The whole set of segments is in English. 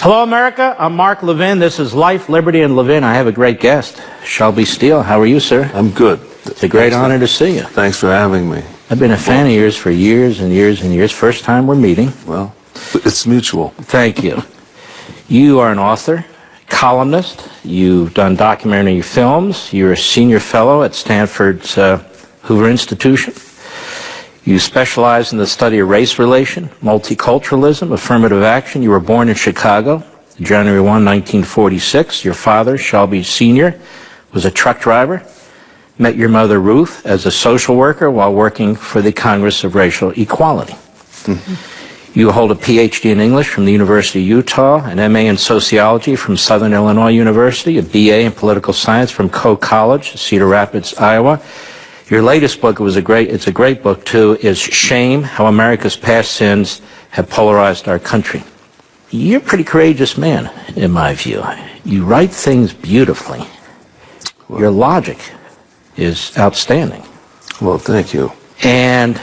Hello, America. I'm Mark Levin. This is Life, Liberty, and Levin. I have a great guest, Shelby Steele. How are you, sir? I'm good. It's a great honor to see you. Thanks for having me. I've been a fan of yours for years and years and years. First time we're meeting. Well, it's mutual. Thank you. You are an author, columnist. You've done documentary films. You're a senior fellow at Stanford's Hoover Institution. You specialize in the study of race relation, multiculturalism, affirmative action. You were born in Chicago, January 1, 1946. Your father, Shelby Sr., was a truck driver. Met your mother, Ruth, as a social worker while working for the Congress of Racial Equality. Mm-hmm. You hold a Ph.D. in English from the University of Utah, an M.A. in Sociology from Southern Illinois University, a B.A. in Political Science from Coe College, Cedar Rapids, Iowa. Your latest book, it's a great book too, is Shame, How America's Past Sins Have Polarized Our Country. You're a pretty courageous man, in my view. You write things beautifully. Well, your logic is outstanding. Well, thank you. And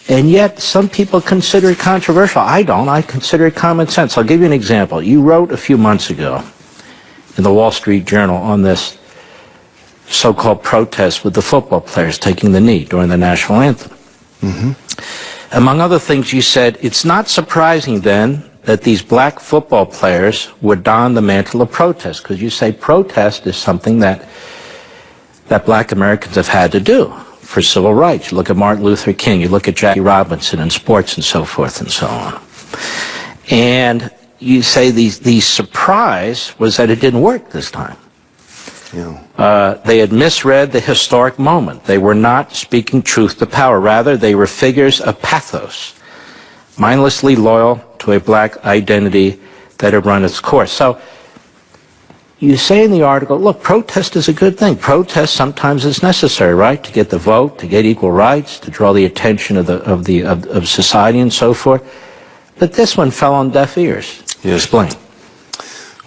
yet some people consider it controversial. I don't. I consider it common sense. I'll give you an example. You wrote a few months ago in the Wall Street Journal on this so-called protest with the football players taking the knee during the national anthem. Mm-hmm. Among other things, you said, it's not surprising then that these black football players would don the mantle of protest, because you say protest is something that black Americans have had to do for civil rights. You look at Martin Luther King, you look at Jackie Robinson in sports and so forth and so on. And you say the surprise was that it didn't work this time. Yeah. They had misread the historic moment. They were not speaking truth to power. Rather, they were figures of pathos, mindlessly loyal to a black identity that had run its course. So you say in the article, look, protest is a good thing. Protest sometimes is necessary, right, to get the vote, to get equal rights, to draw the attention of society and so forth. But this one fell on deaf ears. Yes. Explain.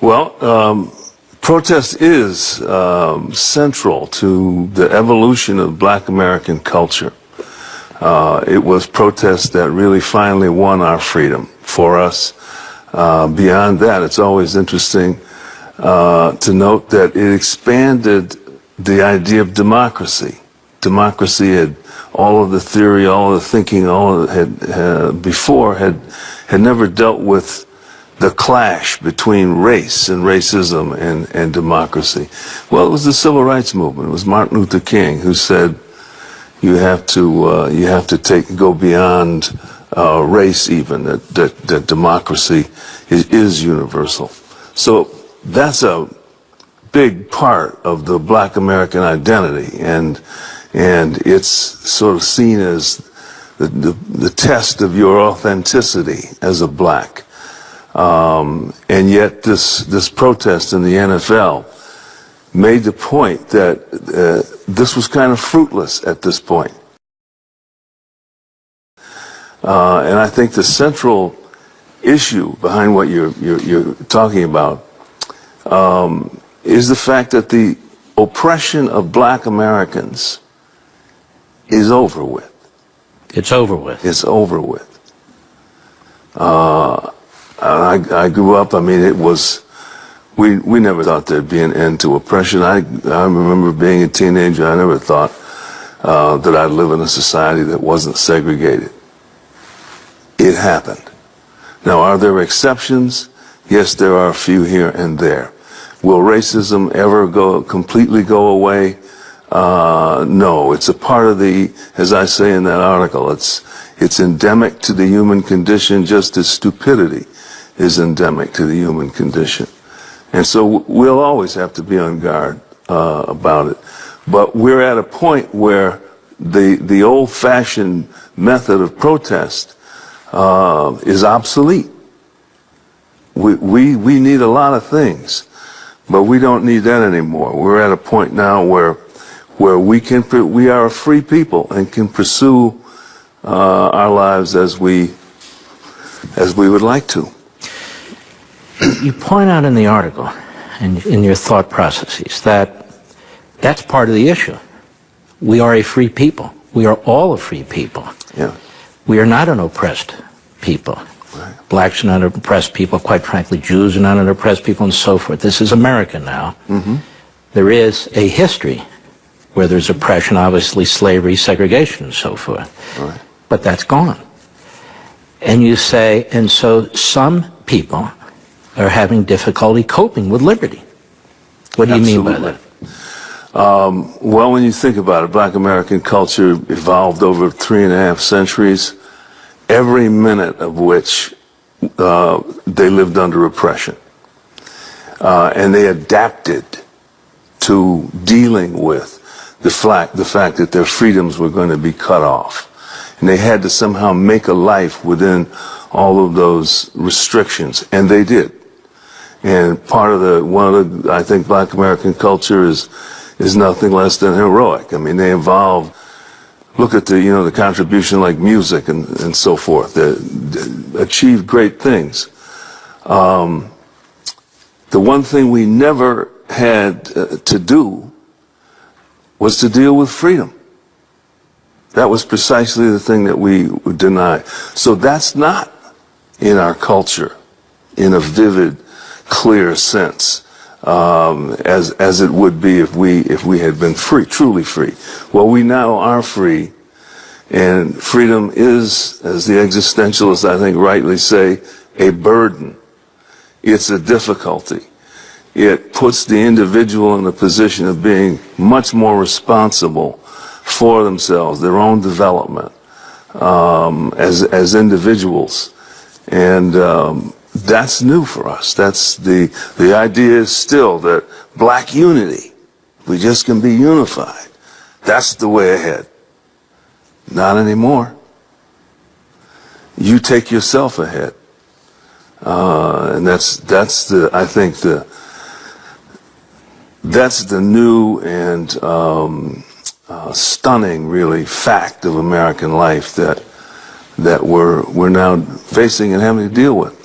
Well, protest is central to the evolution of black American culture. It was protest that really finally won our freedom for us. Beyond that, it's always interesting to note that it expanded the idea of democracy. Democracy had all of the theory, all of the thinking, all of it before had never dealt with the clash between race and racism and democracy. Well, it was the civil rights movement. It was Martin Luther King who said you have to go beyond race even, that democracy is universal. So that's a big part of the black American identity, and it's sort of seen as the test of your authenticity as a black. And yet this protest in the NFL made the point that this was kind of fruitless at this point. And I think the central issue behind what you're talking about is the fact that the oppression of black Americans is over with. It's over with. It's over with. I grew up, I mean, it was, we never thought there'd be an end to oppression. I remember being a teenager, I never thought that I'd live in a society that wasn't segregated. It happened. Now, are there exceptions? Yes, there are a few here and there. Will racism ever completely go away? No, it's a part of as I say in that article, it's endemic to the human condition, just as stupidity is endemic to the human condition. And so we'll always have to be on guard about it. But we're at a point where the old-fashioned method of protest is obsolete. We need a lot of things, but we don't need that anymore. We're at a point now where we are a free people and can pursue our lives as we would like to. You point out in the article and in your thought processes that's part of the issue. We are a free people. We are all a free people. Yeah. We are not an oppressed people. Blacks are not oppressed people. Quite frankly, Jews are not oppressed people, and so forth. This is America now. There is a history where there's oppression, obviously slavery, segregation, and so forth. But that's gone. And you say, and so some people are having difficulty coping with liberty. What do you mean by that? Well, when you think about it, Black American culture evolved over 3.5 centuries, every minute of which they lived under oppression. And they adapted to dealing with the fact that their freedoms were going to be cut off. And they had to somehow make a life within all of those restrictions, and they did. And I think Black American culture is nothing less than heroic. I mean, they evolved. Look at the contribution like music and so forth. They achieved great things. The one thing we never had to do was to deal with freedom. That was precisely the thing that we would deny. So that's not in our culture in a vivid, clear sense, as it would be if we had been free, truly free. Well, we now are free, and freedom is, as the existentialists I think rightly say, a burden. It's a difficulty. It puts the individual in a position of being much more responsible for themselves, their own development, as individuals. And that's new for us. That's the idea is still that black unity, we just can be unified. That's the way ahead. Not anymore. You take yourself ahead. And that's the new and stunning, really, fact of American life that we're now facing and having to deal with.